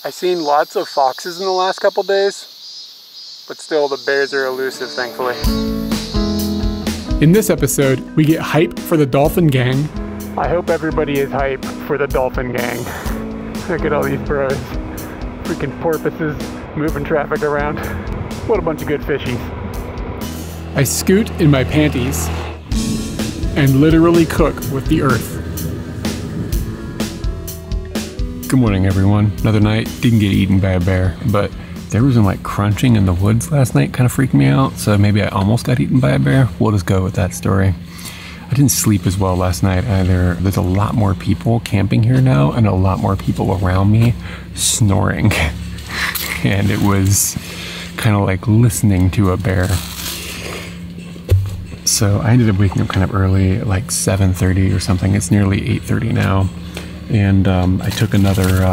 I've seen lots of foxes in the last couple days, but still the bears are elusive, thankfully. In this episode, we get hype for the dolphin gang. I hope everybody is hype for the dolphin gang. Look at all these bros. Freaking porpoises moving traffic around. What a bunch of good fishies. I scoot in my panties and literally cook with the earth. Good morning, everyone. Another night, didn't get eaten by a bear, but there was some like crunching in the woods last night, kind of freaked me out, so maybe I almost got eaten by a bear. We'll just go with that story. I didn't sleep as well last night either. There's a lot more people camping here now and a lot more people around me snoring. And it was kind of like listening to a bear. So I ended up waking up kind of early, like 7:30 or something. It's nearly 8:30 now. And I took another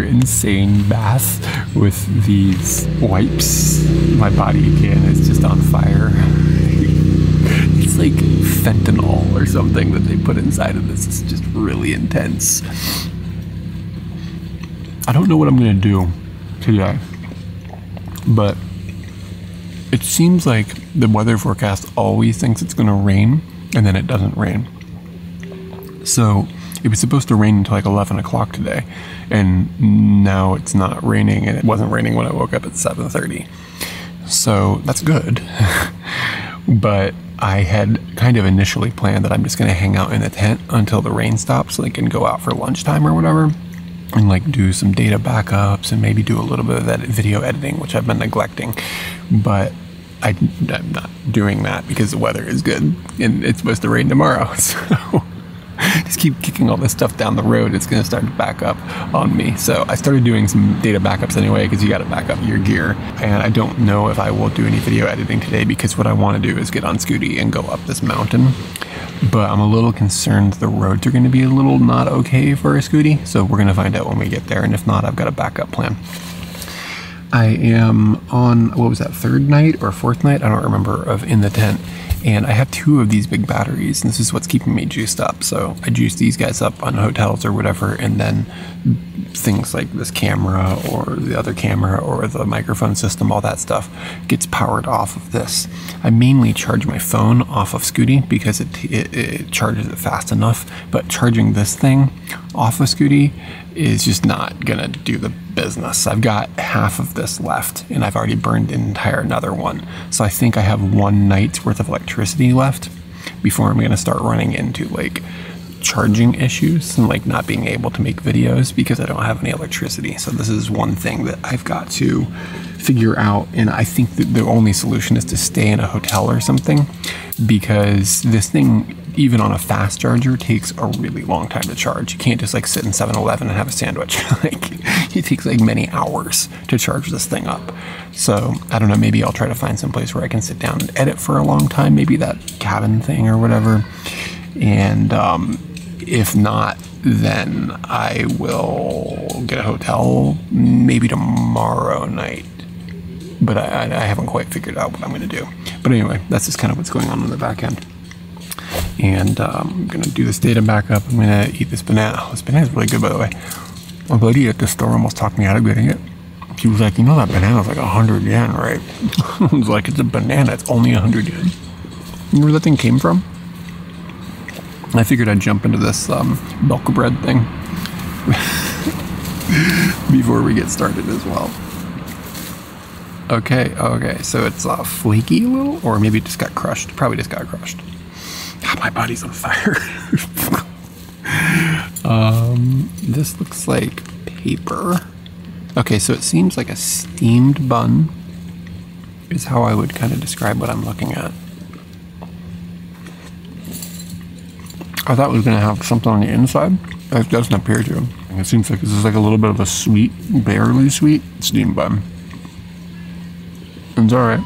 insane bath with these wipes. My body again is just on fire. It's like fentanyl or something that they put inside of this. It's just really intense. I don't know what I'm gonna do today, but it seems like the weather forecast always thinks it's gonna rain and then it doesn't rain. So it was supposed to rain until like 11 o'clock today, and now it's not raining, and it wasn't raining when I woke up at 7:30. So that's good. But I had kind of initially planned that I'm just gonna hang out in the tent until the rain stops so I can go out for lunchtime or whatever and like do some data backups and maybe do a little bit of that video editing, which I've been neglecting. But I'm not doing that because the weather is good and it's supposed to rain tomorrow. So just keep kicking all this stuff down the road, it's gonna start to back up on me. So I started doing some data backups anyway, because you gotta back up your gear. And I don't know if I will do any video editing today, because what I wanna do is get on Scooty and go up this mountain. But I'm a little concerned the roads are gonna be a little not okay for a Scooty. So we're gonna find out when we get there, and if not, I've got a backup plan. I am on, what was that, third night or fourth night? I don't remember, of in the tent. And I have 2 of these big batteries, and this is what's keeping me juiced up. So I juice these guys up on hotels or whatever, and then things like this camera or the other camera or the microphone system, all that stuff gets powered off of this. I mainly charge my phone off of Scooty because it charges it fast enough, but charging this thing off of Scooty is just not gonna do the business. I've got half of this left, and I've already burned an entire another one. So I think I have 1 night's worth of electricity left before I'm gonna start running into like charging issues and like not being able to make videos because I don't have any electricity. So this is one thing that I've got to figure out, and I think that the only solution is to stay in a hotel or something, because this thing, even on a fast charger, takes a really long time to charge. You can't just like sit in 7-Eleven and have a sandwich. Like, it takes like many hours to charge this thing up. So I don't know, maybe I'll try to find some place where I can sit down and edit for a long time, maybe that cabin thing or whatever. And if not, then I will get a hotel maybe tomorrow night. But I haven't quite figured out what I'm gonna do. But anyway, that's just kind of what's going on the back end. And I'm gonna do this data backup. I'm gonna eat this banana. Oh, this banana is really good, by the way. My buddy at the store almost talked me out of getting it. He was like, you know that banana's like 100 yen, right? I was like, it's a banana, it's only 100 yen. Remember where that thing came from? I figured I'd jump into this milk bread thing before we get started as well. Okay, so it's flaky a little, or maybe it just got crushed. Probably just got crushed. God, my body's on fire. This looks like paper. Okay, so it seems like a steamed bun is how I would kind of describe what I'm looking at. I thought it was going to have something on the inside. It doesn't appear to. It seems like this is like a little bit of a sweet, barely sweet steamed bun. It's alright.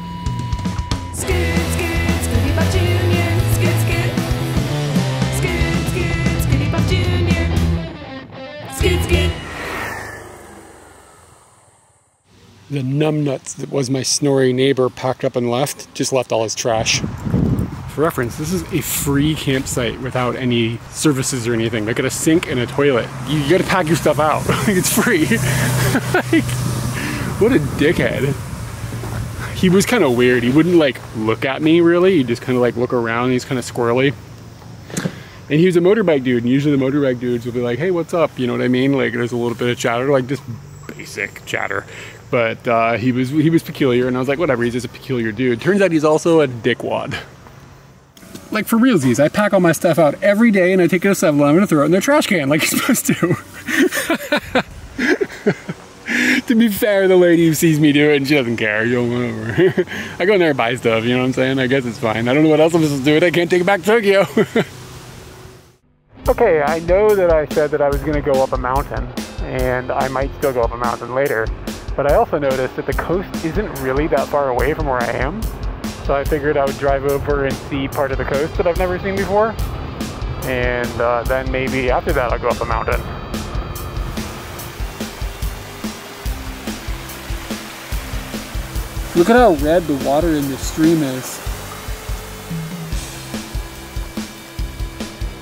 The numbnuts that was my snoring neighbor packed up and left, just left all his trash. for reference, this is a free campsite without any services or anything. They got a sink and a toilet. You gotta pack your stuff out. It's free. Like, what a dickhead. He was kind of weird. He wouldn't like look at me really. He'd just kind of like look around. He's kind of squirrely. And he was a motorbike dude, and usually the motorbike dudes will be like, hey, what's up? You know what I mean? Like, there's a little bit of chatter, like just basic chatter. But he was peculiar, and I was like, whatever, he's just a peculiar dude. Turns out he's also a dickwad. Like, for realsies, I pack all my stuff out every day, and I take it to 7-Eleven and throw it in their trash can like you're supposed to. To be fair, the lady sees me do it, and she doesn't care. You know, whatever. I go in there and buy stuff, you know what I'm saying? I guess it's fine. I don't know what else I'm supposed to do with it. I can't take it back to Tokyo. Okay, I know that I said that I was going to go up a mountain, and I might still go up a mountain later, but I also noticed that the coast isn't really that far away from where I am, so I figured I would drive over and see part of the coast that I've never seen before, and then maybe after that I'll go up a mountain. Look at how red the water in this stream is.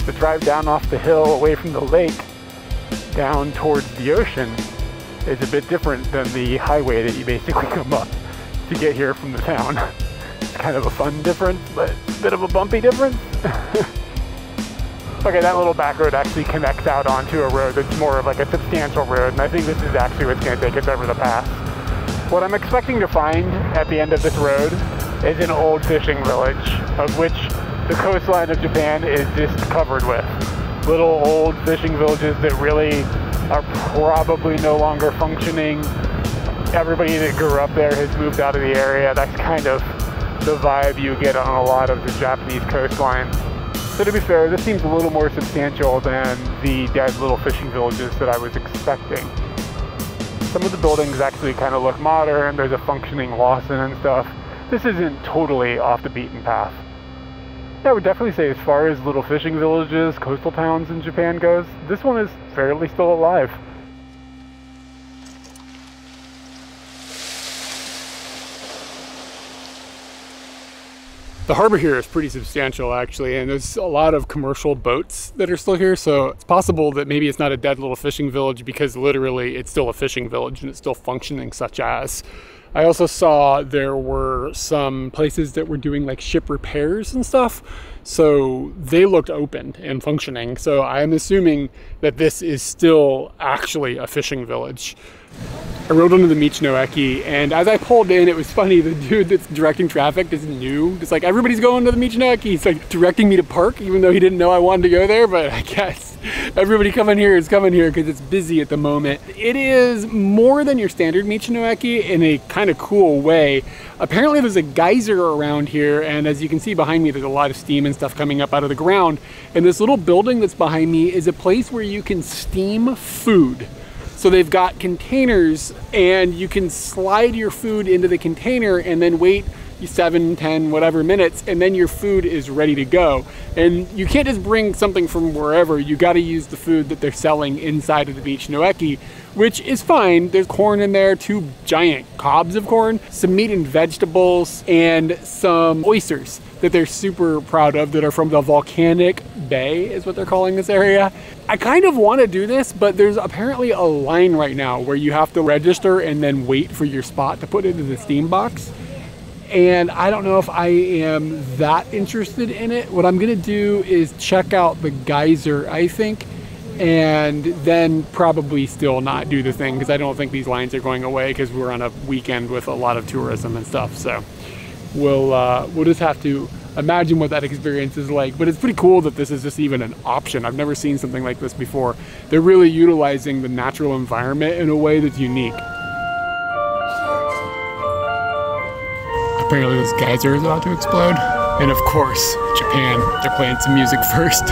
The drive down off the hill away from the lake down towards the ocean is a bit different than the highway that you basically come up to get here from the town. It's kind of a fun difference, but a bit of a bumpy difference. Okay, that little back road actually connects out onto a road that's more of like a substantial road, and I think this is actually what's going to take us over the pass. What I'm expecting to find at the end of this road is an old fishing village, of which the coastline of Japan is just covered with. Little old fishing villages that really are probably no longer functioning. Everybody that grew up there has moved out of the area. That's kind of the vibe you get on a lot of the Japanese coastlines. So to be fair, this seems a little more substantial than the dead little fishing villages that I was expecting. Some of the buildings actually kind of look modern. There's a functioning Lawson and stuff. This isn't totally off the beaten path. I would definitely say as far as little fishing villages, coastal towns in Japan goes, this one is fairly still alive. The harbor here is pretty substantial actually, and there's a lot of commercial boats that are still here, so it's possible that maybe it's not a dead little fishing village because literally it's still a fishing village and it's still functioning such as. I also saw there were some places that were doing like ship repairs and stuff, so they looked open and functioning, so I'm assuming that this is still actually a fishing village. I rode onto the Michi No Eki, and as I pulled in, it was funny, the dude that's directing traffic is new. It's like, everybody's going to the Michi No Eki. He's like directing me to park, even though he didn't know I wanted to go there, but I guess everybody coming here is coming here because it's busy at the moment. It is more than your standard Michi No Eki in a kind of cool way. Apparently there's a geyser around here, and as you can see behind me, there's a lot of steam and stuff coming up out of the ground. And this little building that's behind me is a place where you can steam food. So they've got containers, and you can slide your food into the container and then wait 7, 10, whatever minutes, and then your food is ready to go. And you can't just bring something from wherever. You got to use the food that they're selling inside of the Michi No Eki, which is fine. There's corn in there, 2 giant cobs of corn, some meat and vegetables, and some oysters that they're super proud of that are from the volcanic bay is what they're calling this area. I kind of want to do this, but there's apparently a line right now where you have to register and then wait for your spot to put into the steam box. And I don't know if I am that interested in it. What I'm gonna do is check out the geyser, I think, and then probably still not do the thing because I don't think these lines are going away because we're on a weekend with a lot of tourism and stuff. So we'll just have to imagine what that experience is like. But it's pretty cool that this is just even an option. I've never seen something like this before. They're really utilizing the natural environment in a way that's unique. Apparently this geyser is about to explode. And of course, Japan, they're playing some music first.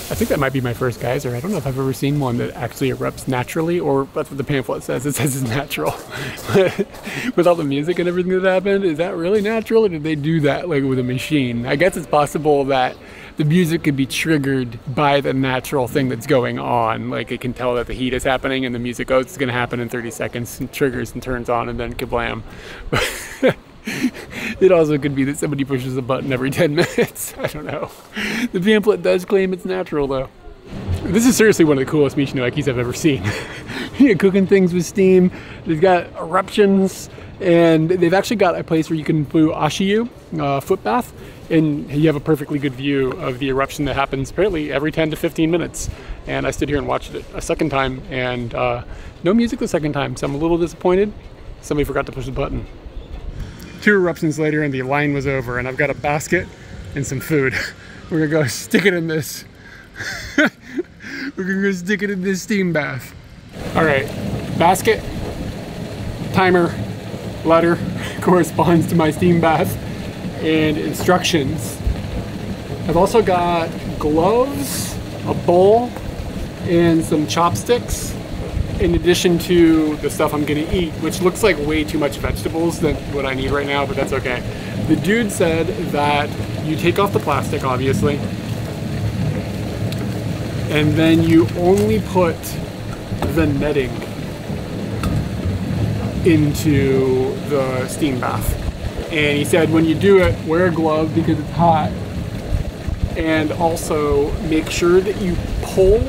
I think that might be my first geyser. I don't know if I've ever seen one that actually erupts naturally, or that's what the pamphlet says. It says it's natural. With all the music and everything that happened, is that really natural, or did they do that like with a machine? I guess it's possible that the music could be triggered by the natural thing that's going on. Like it can tell that the heat is happening and the music goes, it's gonna happen in 30 seconds and triggers and turns on and then kablam. It also could be that somebody pushes a button every 10 minutes. I don't know. The pamphlet does claim it's natural though. This is seriously one of the coolest Michi No Ekis I've ever seen. You're cooking things with steam. They've got eruptions, and they've actually got a place where you can do ashiyu, foot bath, and you have a perfectly good view of the eruption that happens apparently every 10 to 15 minutes. And I stood here and watched it a second time, and no music the second time, so I'm a little disappointed. Somebody forgot to push the button. 2 eruptions later and the line was over, and I've got a basket and some food. We're gonna go stick it in this. We're gonna go stick it in this steam bath. All right, basket, timer, letter corresponds to my steam bath, and instructions. I've also got gloves, a bowl, and some chopsticks, in addition to the stuff I'm gonna eat, which looks like way too much vegetables than what I need right now, but that's okay. The dude said that you take off the plastic, obviously, and then you only put the netting into the steam bath. And he said when you do it, wear a glove because it's hot, and also make sure that you pull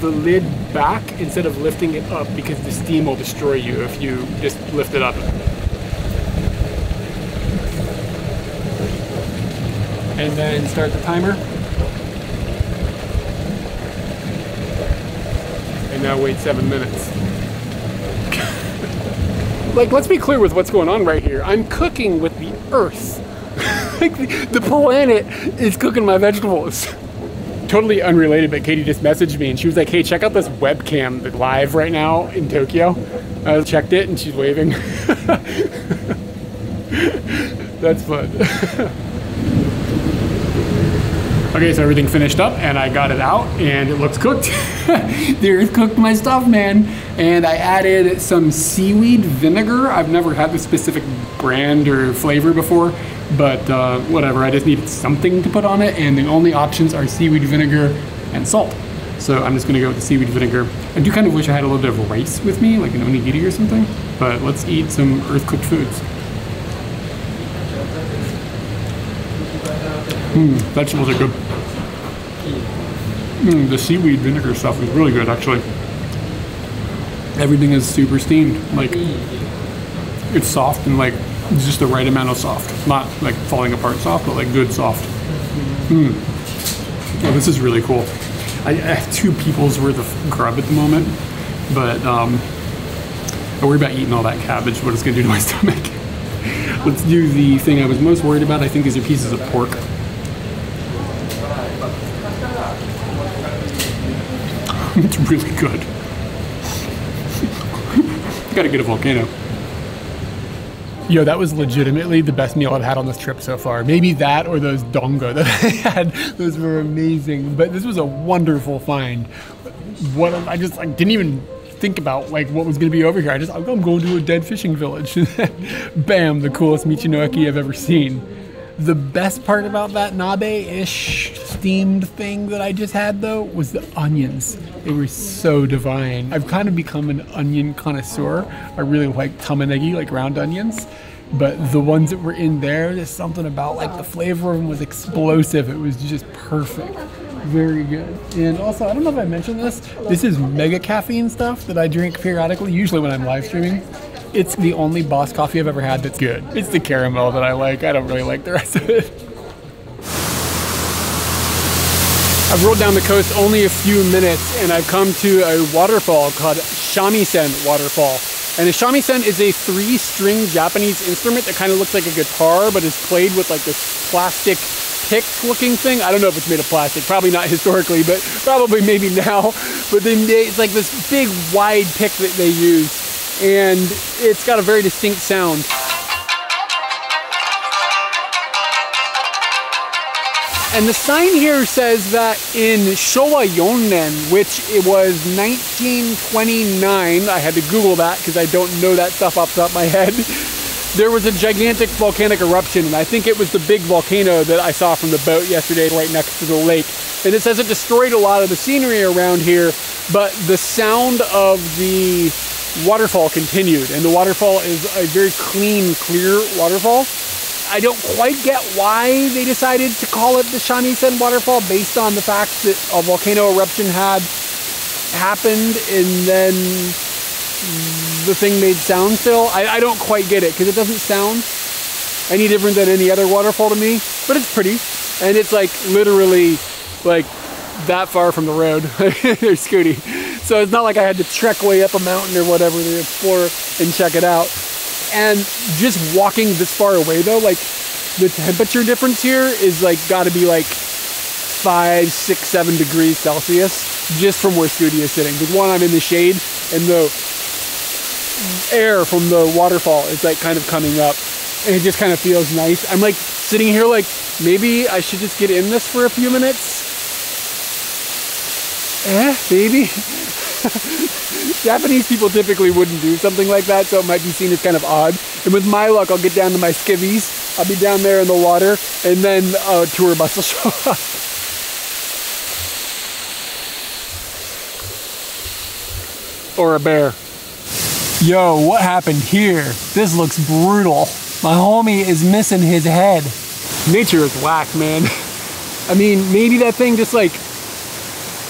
the lid back instead of lifting it up, because the steam will destroy you if you just lift it up. And then start the timer. And now wait 7 minutes. Like, let's be clear with what's going on right here. I'm cooking with the earth. Like the planet is cooking my vegetables. Totally unrelated, but Katie just messaged me and she was like, hey, check out this webcam that's live right now in Tokyo. I checked it and she's waving. That's fun. Okay, so everything finished up and I got it out and it looks cooked. The earth cooked my stuff, man. And I added some seaweed vinegar. I've never had this specific brand or flavor before, but whatever, I just needed something to put on it, and the only options are seaweed vinegar and salt. So I'm just gonna go with the seaweed vinegar. I do kind of wish I had a little bit of rice with me, like an onigiri or something, but let's eat some earth-cooked foods. Vegetables are good. The seaweed vinegar stuff is really good, actually. Everything is super steamed. Like, it's soft and like just the right amount of soft. Not like falling apart soft, but like good soft. Oh, this is really cool. I have 2 people's worth of grub at the moment, but I worry about eating all that cabbage, what it's gonna do to my stomach. Let's do the thing I was most worried about. I think these are pieces of pork. It's really good. Gotta get a volcano. Yo, that was legitimately the best meal I've had on this trip so far. Maybe that or those dongo that I had. Those were amazing. But this was a wonderful find. I didn't even think about like what was gonna be over here. I'm going to a dead fishing village. Bam, the coolest Michi No Eki I've ever seen. The best part about that nabe-ish steamed thing that I just had though was the onions. They were so divine. I've kind of become an onion connoisseur. I really like tamanegi, like round onions. But the ones that were in there's something about like the flavor of them was explosive. It was just perfect. Very good. And also, I don't know if I mentioned this. This is mega caffeine stuff that I drink periodically, usually when I'm live streaming. It's the only Boss coffee I've ever had that's good. It's the caramel that I like. I don't really like the rest of it. I've rolled down the coast only a few minutes and I've come to a waterfall called shamisen waterfall. And a shamisen is a 3-string Japanese instrument that kind of looks like a guitar, but is played with like this plastic pick looking thing. I don't know if it's made of plastic, probably not historically, but probably maybe now. But it's like this big wide pick that they use. And it's got a very distinct sound. And the sign here says that in Showa Yonnen, which it was 1929, I had to Google that because I don't know that stuff off the top of my head, there was a gigantic volcanic eruption, and I think it was the big volcano that I saw from the boat yesterday right next to the lake. And it says it destroyed a lot of the scenery around here, but the sound of the waterfall continued, and the waterfall is a very clean, clear waterfall. I don't quite get why they decided to call it the Shanisen waterfall based on the fact that a volcano eruption had happened and then the thing made sound still. I don't quite get it because it doesn't sound any different than any other waterfall to me, but it's pretty, and it's like literally like that far from the road. There's Scooty. So it's not like I had to trek way up a mountain or whatever to explore and check it out. And just walking this far away though, like the temperature difference here is like gotta be like 5, 6, 7 degrees Celsius just from where Scooty is sitting. Because one, I'm in the shade and the air from the waterfall is like kind of coming up and it just kind of feels nice. I'm like sitting here like maybe I should just get in this for a few minutes. Maybe. Japanese people typically wouldn't do something like that, so it might be seen as kind of odd. And with my luck, I'll get down to my skivvies. I'll be down there in the water, and then a tour bus will show up. Or a bear. Yo, what happened here? This looks brutal. My homie is missing his head. Nature is whack, man. I mean, maybe that thing just like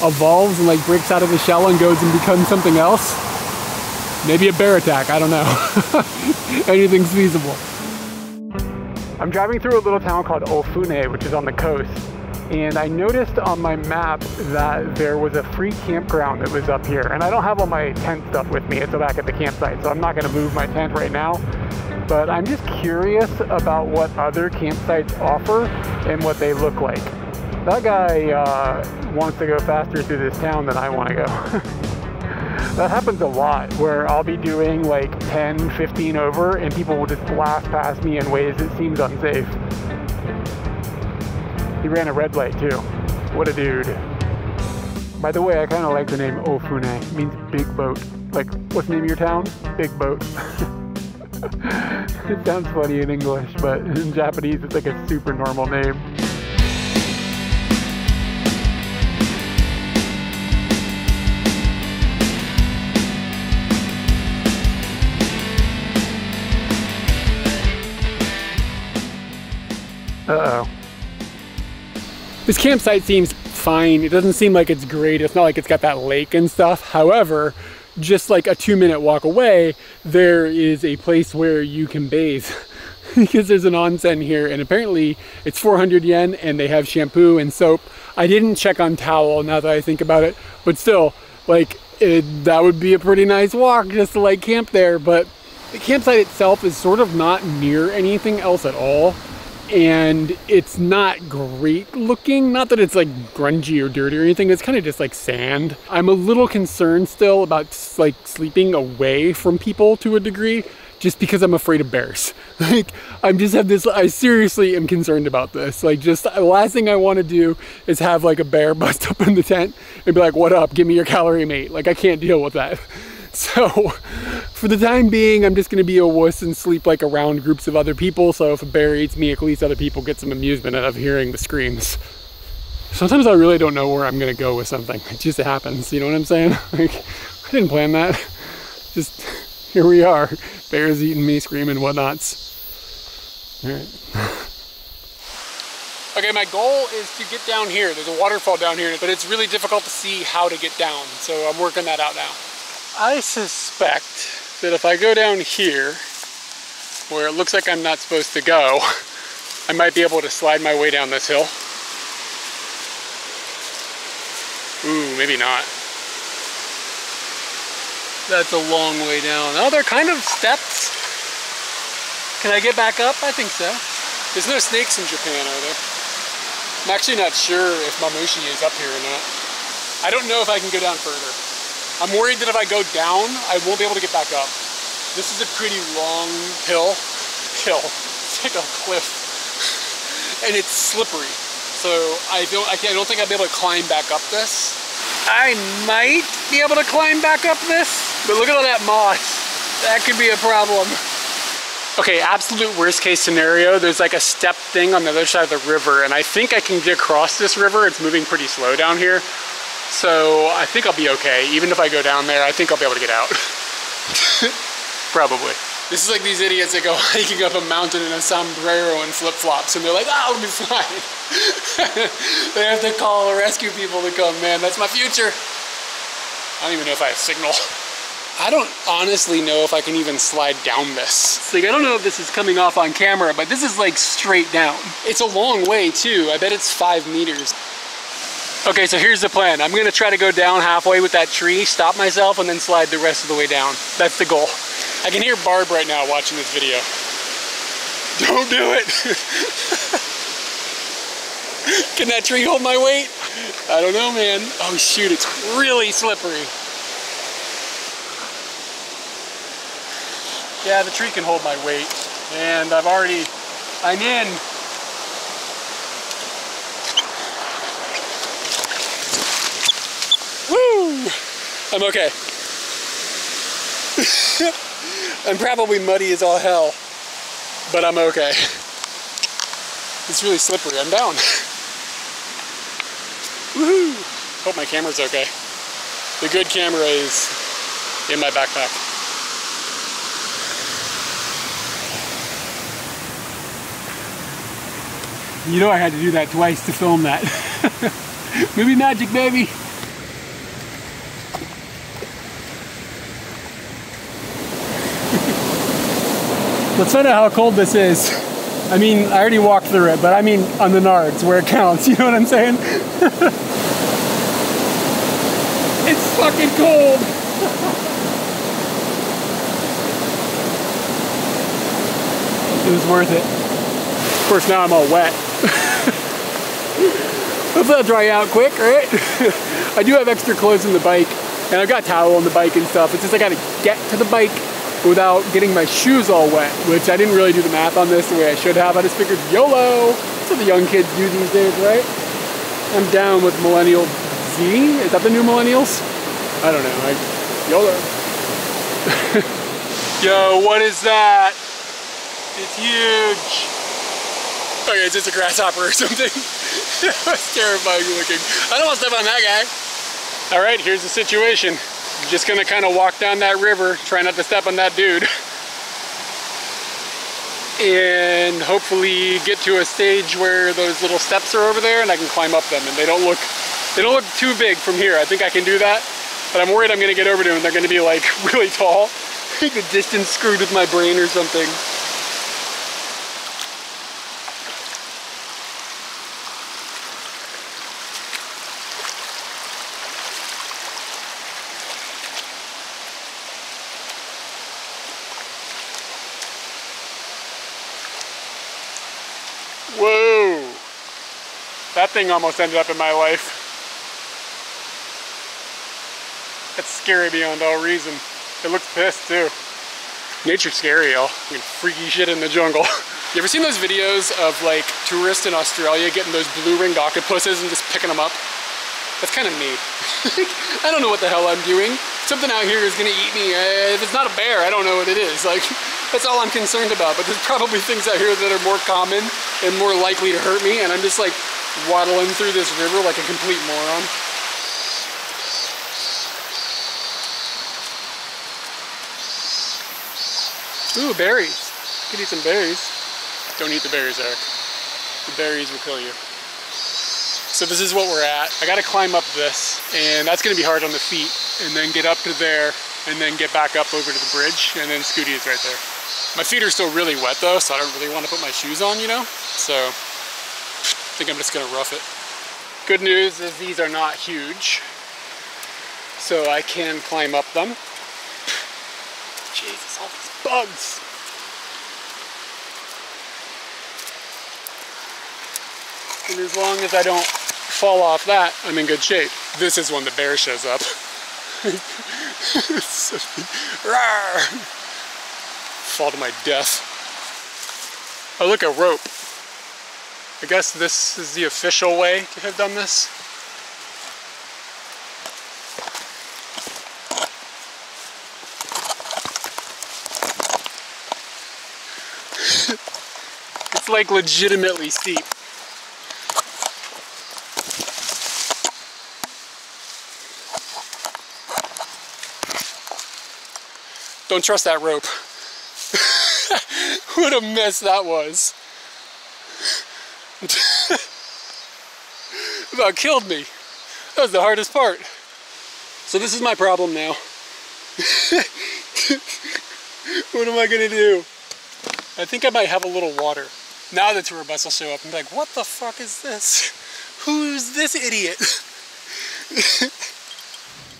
evolves and like breaks out of the shell and goes and becomes something else. Maybe a bear attack, I don't know. Anything's feasible. I'm driving through a little town called Ofune, which is on the coast. And I noticed on my map that there was a free campground that was up here. And I don't have all my tent stuff with me. It's back at the campsite, so I'm not gonna move my tent right now. But I'm just curious about what other campsites offer and what they look like. That guy wants to go faster through this town than I want to go. That happens a lot, where I'll be doing like 10, 15 over, and people will just blast past me in ways that seems unsafe. He ran a red light too. What a dude. By the way, I kind of like the name Ofune. It means big boat. Like, what's the name of your town? Big Boat. It sounds funny in English, but in Japanese it's like a super normal name. Uh-oh. This campsite seems fine. It doesn't seem like it's great. It's not like it's got that lake and stuff. However, just like a 2-minute walk away, there is a place where you can bathe. Because there's an onsen here, and apparently it's 400 yen and they have shampoo and soap. I didn't check on towel now that I think about it, but still, like, that would be a pretty nice walk just to like camp there. But the campsite itself is sort of not near anything else at all. And it's not great looking. Not that it's like grungy or dirty or anything. It's kind of just like sand. I'm a little concerned still about like sleeping away from people to a degree, just because I'm afraid of bears. Like, I seriously am concerned about this. Like, just the last thing I want to do is have like a bear bust up in the tent and be like, what up, give me your calorie mate. Like, I can't deal with that. So for the time being, I'm just going to be a wuss and sleep like around groups of other people. So if a bear eats me, at least other people get some amusement out of hearing the screams. Sometimes I really don't know where I'm going to go with something. It just happens. You know what I'm saying? Like, I didn't plan that. Just here we are. Bears eating me, screaming whatnots. All right. Okay, my goal is to get down here. There's a waterfall down here, but it's really difficult to see how to get down. So I'm working that out now. I suspect that if I go down here, where it looks like I'm not supposed to go, I might be able to slide my way down this hill. Ooh, maybe not. That's a long way down. Oh, they're kind of steps. Can I get back up? I think so. There's no snakes in Japan, are there? I'm actually not sure if Mamushi is up here or not. I don't know if I can go down further. I'm worried that if I go down, I won't be able to get back up. This is a pretty long hill. It's like a cliff. And it's slippery. so I don't think I'll be able to climb back up this. I might be able to climb back up this, but look at all that moss. That could be a problem. Okay, absolute worst case scenario, there's like a step thing on the other side of the river, and I think I can get across this river. It's moving pretty slow down here. So I think I'll be okay. Even if I go down there, I think I'll be able to get out. Probably. This is like these idiots that go hiking up a mountain in a sombrero and flip-flops, and they're like, oh, I'll be fine. They have to call rescue people to come, man. That's my future. I don't even know if I have signal. I don't honestly know if I can even slide down this. It's like, I don't know if this is coming off on camera, but this is like straight down. It's a long way too. I bet it's 5 meters. Okay, so here's the plan. I'm gonna try to go down halfway with that tree, stop myself, and then slide the rest of the way down. That's the goal. I can hear Barb right now watching this video. Don't do it. Can that tree hold my weight? I don't know, man. Oh shoot, it's really slippery. Yeah, the tree can hold my weight. And I'm in. Woo! I'm okay. I'm probably muddy as all hell, but I'm okay. It's really slippery. I'm down. Woohoo! Hope my camera's okay. The good camera is in my backpack. You know I had to do that twice to film that. Movie magic, baby. Let's find out how cold this is. I mean, I already walked through it, but I mean on the nards where it counts. You know what I'm saying? It's fucking cold. It was worth it. Of course, now I'm all wet. Hopefully that'll dry out quick, right? I do have extra clothes in the bike, and I've got a towel on the bike and stuff. It's just I gotta get to the bike without getting my shoes all wet, which I didn't really do the math on this the way I should have. I just figured YOLO. That's what the young kids do these days, right? I'm down with Millennial Z. Is that the new millennials? I don't know. YOLO. Yo, what is that? It's huge. Okay, it's just a grasshopper or something. That's terrifying looking. I don't want to step on that guy. All right, here's the situation. I'm just gonna kind of walk down that river, try not to step on that dude. And hopefully get to a stage where those little steps are over there and I can climb up them, and they don't look too big from here. I think I can do that, but I'm worried I'm gonna get over to them and they're gonna be like really tall. The distance screwed with my brain or something. Whoa! That thing almost ended up in my life. That's scary beyond all reason. It looks pissed too. Nature's scary, y'all. Freaky shit in the jungle. You ever seen those videos of like tourists in Australia getting those blue-ringed octopuses and just picking them up? That's kind of me. I don't know what the hell I'm doing. Something out here is gonna eat me. If it's not a bear, I don't know what it is. Like, that's all I'm concerned about. But there's probably things out here that are more common and more likely to hurt me, and I'm just like waddling through this river like a complete moron. Ooh, berries. Could eat some berries. Don't eat the berries, Eric. The berries will kill you. So this is what we're at. I gotta climb up this, and that's gonna be hard on the feet, and then get up to there, and then get back up over to the bridge, and then Scooty is right there. My feet are still really wet though, so I don't really want to put my shoes on, you know? So I think I'm just gonna rough it. Good news is these are not huge, so I can climb up them. Jesus, all these bugs. And as long as I don't fall off that, I'm in good shape. This is when the bear shows up. Fall to my death. Oh, look, a rope. I guess this is the official way to have done this. It's like legitimately steep. Don't trust that rope. What a mess that was. About killed me. That was the hardest part. So this is my problem now. What am I gonna do? I think I might have a little water. Now the tour bus will show up and be like, what the fuck is this? Who's this idiot?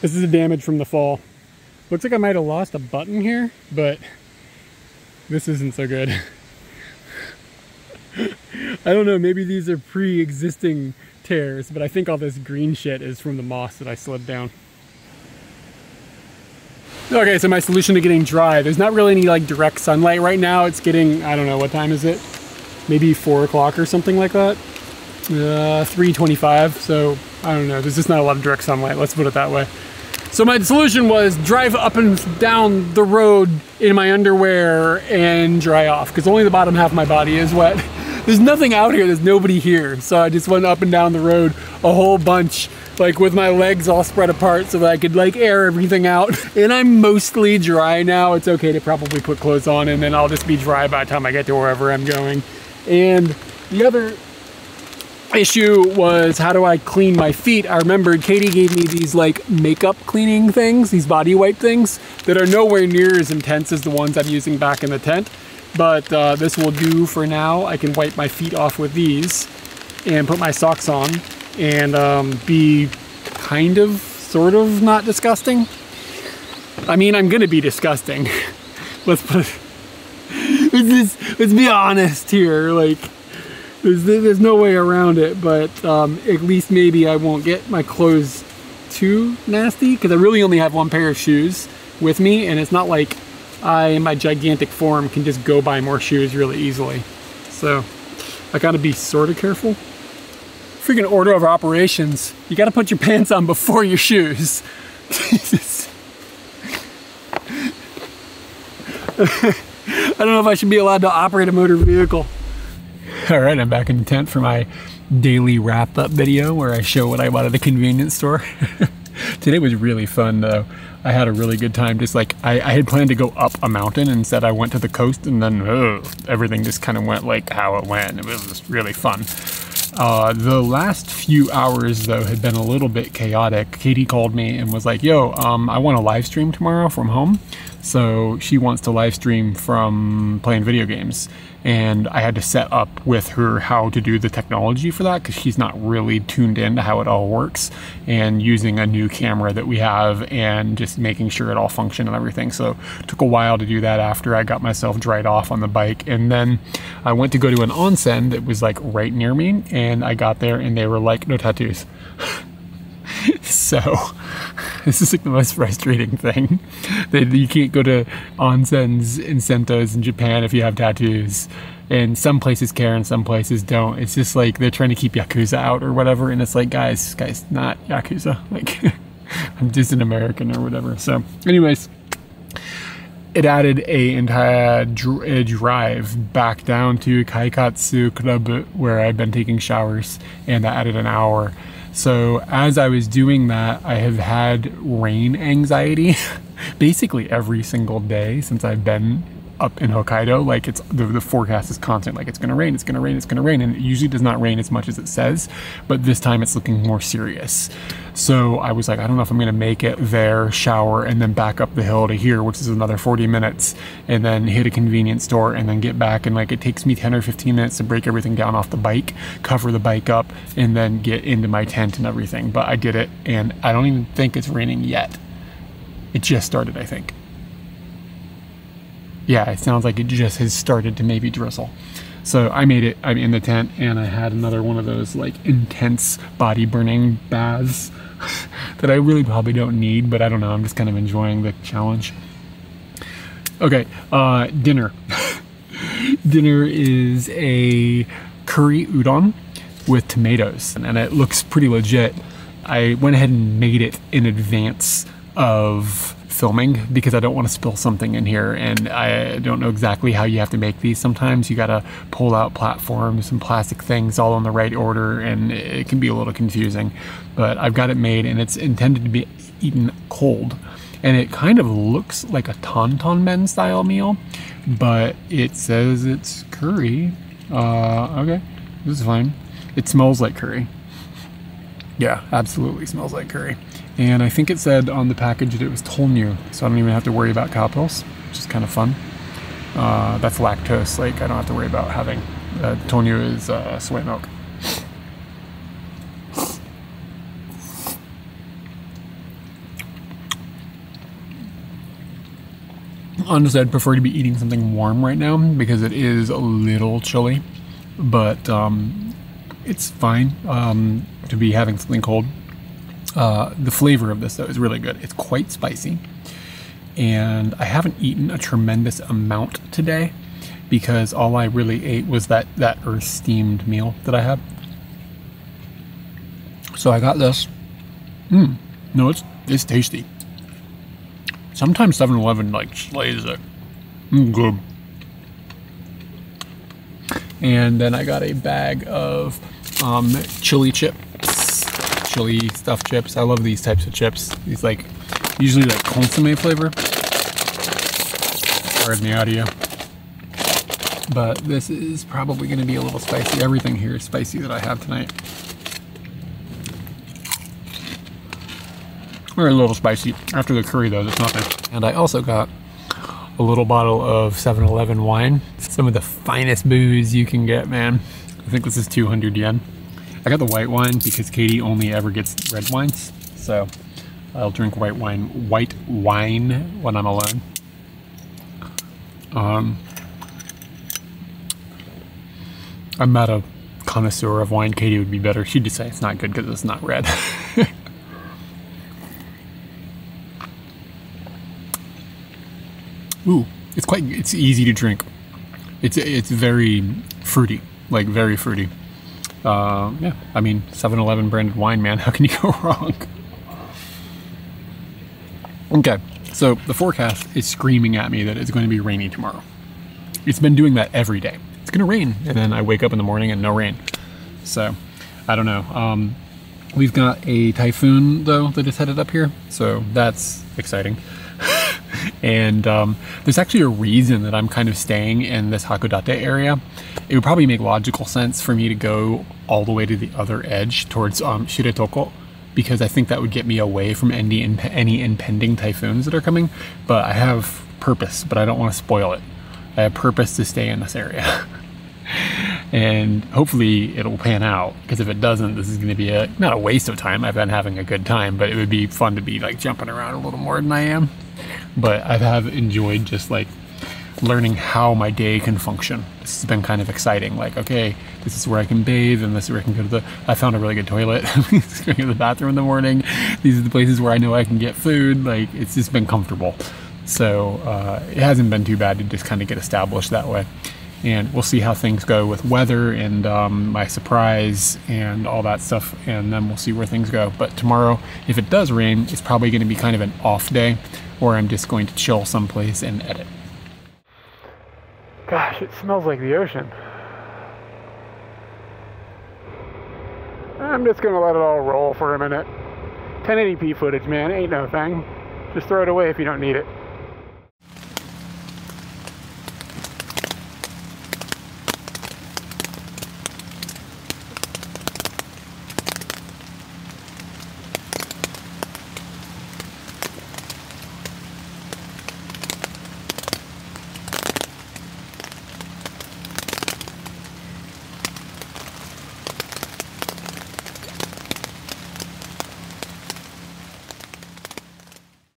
This is the damage from the fall. Looks like I might have lost a button here, but this isn't so good. I don't know, maybe these are pre-existing tears, but I think all this green shit is from the moss that I slid down. Okay, so my solution to getting dry, there's not really any like direct sunlight right now. It's getting, I don't know, what time is it? Maybe 4 o'clock or something like that. 3:25, so I don't know, there's just not a lot of direct sunlight, let's put it that way. So my solution was drive up and down the road in my underwear and dry off, because only the bottom half of my body is wet. There's nothing out here, there's nobody here. So I just went up and down the road a whole bunch, like with my legs all spread apart so that I could like air everything out. And I'm mostly dry now. It's okay to probably put clothes on and then I'll just be dry by the time I get to wherever I'm going. And the other issue was, how do I clean my feet? I remembered Katie gave me these like makeup cleaning things, these body wipe things that are nowhere near as intense as the ones I'm using back in the tent. But this will do for now. I can wipe my feet off with these and put my socks on and be kind of, sort of not disgusting. I mean, I'm gonna be disgusting. Let's be honest here. Like, there's no way around it, but at least maybe I won't get my clothes too nasty, because I really only have one pair of shoes with me, and it's not like I, in my gigantic form, can just go buy more shoes really easily. So I gotta be sort of careful. Freaking order of operations. You gotta put your pants on before your shoes. Jesus. I don't know if I should be allowed to operate a motor vehicle. All right, I'm back in the tent for my daily wrap-up video where I show what I bought at a convenience store. Today was really fun though. I had a really good time. Just like, I had planned to go up a mountain, and instead I went to the coast, and then everything just kind of went like how it went. It was just really fun. The last few hours though had been a little bit chaotic. Katie called me and was like, yo, I want to live stream tomorrow from home. So she wants to live stream from playing video games. And I had to set up with her how to do the technology for that, because she's not really tuned in to how it all works, and using a new camera that we have and just making sure it all functioned and everything. So it took a while to do that after I got myself dried off on the bike. And then I went to go to an onsen that was like right near me, and I got there and they were like, no tattoos. So this is like the most frustrating thing, that you can't go to onsens and sentos in Japan if you have tattoos, and some places care and some places don't. It's just like they're trying to keep Yakuza out or whatever, and it's like, guys, not Yakuza. Like, I'm just an American or whatever. So anyways, it added a entire drive back down to Kaikatsu Club where I've been taking showers, and that added an hour. So as I was doing that, I have had rain anxiety basically every single day since I've been up in Hokkaido. Like, it's the forecast is constant, like it's gonna rain, it's gonna rain, it's gonna rain, and it usually does not rain as much as it says, but this time it's looking more serious. So I was like, I don't know if I'm gonna make it there, shower, and then back up the hill to here, which is another 40 minutes, and then hit a convenience store and then get back. And like, it takes me 10 or 15 minutes to break everything down off the bike, cover the bike up, and then get into my tent and everything. But I did it, and I don't even think it's raining yet. It just started, I think. Yeah, it sounds like it just has started to maybe drizzle. So I made it. I'm in the tent, and I had another one of those like intense body burning baths that I really probably don't need, but I don't know, I'm just kind of enjoying the challenge. Okay, dinner. Dinner is a curry udon with tomatoes, and it looks pretty legit. I went ahead and made it in advance of filming because I don't want to spill something in here, and I don't know exactly how you have to make these. Sometimes you gotta pull out platforms and plastic things all in the right order, and it can be a little confusing, but I've got it made and it's intended to be eaten cold, and it kind of looks like a Ton Men style meal, but it says it's curry. Okay, this is fine. It smells like curry. Yeah, absolutely smells like curry. And I think it said on the package that it was tonyu, so I don't even have to worry about capitals, which is kind of fun. That's lactose, like I don't have to worry about having, tonyu is soy milk. Honestly, I'd prefer to be eating something warm right now because it is a little chilly, but it's fine to be having something cold. The flavor of this though is really good. It's quite spicy, and I haven't eaten a tremendous amount today because all I really ate was that earth steamed meal that I had. So I got this. No, it's tasty. Sometimes 7-Eleven like slays it. Good. And then I got a bag of chili chips. Chili stuffed chips. I love these types of chips. These like usually like consomme flavor. Pardon the audio. But this is probably going to be a little spicy. Everything here is spicy that I have tonight. We're a little spicy. After the curry though, that's nothing. And I also got a little bottle of 7-Eleven wine. Some of the finest booze you can get, man. I think this is 200 yen. I got the white wine because Katie only ever gets red wines, so I'll drink white wine when I'm alone. I'm not a connoisseur of wine. Katie would be better. She'd just say it's not good because it's not red. Ooh, it's easy to drink. It's very fruity, like very fruity. Yeah, I mean, 7-Eleven branded wine, man. How can you go wrong? Okay, so the forecast is screaming at me that it's going to be rainy tomorrow. It's been doing that every day. It's going to rain, and then I wake up in the morning and no rain. So, I don't know. We've got a typhoon, though, that is headed up here, so that's exciting. And there's actually a reason that I'm kind of staying in this Hakodate area. It would probably make logical sense for me to go all the way to the other edge towards Shiretoko, because I think that would get me away from any impending typhoons that are coming. But I have purpose, but I don't want to spoil it. I have purpose to stay in this area. And hopefully it'll pan out, because if it doesn't, this is going to be not a waste of time. I've been having a good time, but it would be fun to be like jumping around a little more than I am. But I have enjoyed just like learning how my day can function. This has been kind of exciting. Like, okay, this is where I can bathe, and this is where I can go to I found a really good toilet. Going to the bathroom in the morning. These are the places where I know I can get food. Like, it's just been comfortable. So it hasn't been too bad to just kind of get established that way. And we'll see how things go with weather and my surprise and all that stuff, and then we'll see where things go. But tomorrow, if it does rain, it's probably going to be kind of an off day, or I'm just going to chill someplace and edit. Gosh, it smells like the ocean. I'm just going to let it all roll for a minute. 1080p footage, man, ain't no thing. Just throw it away if you don't need it.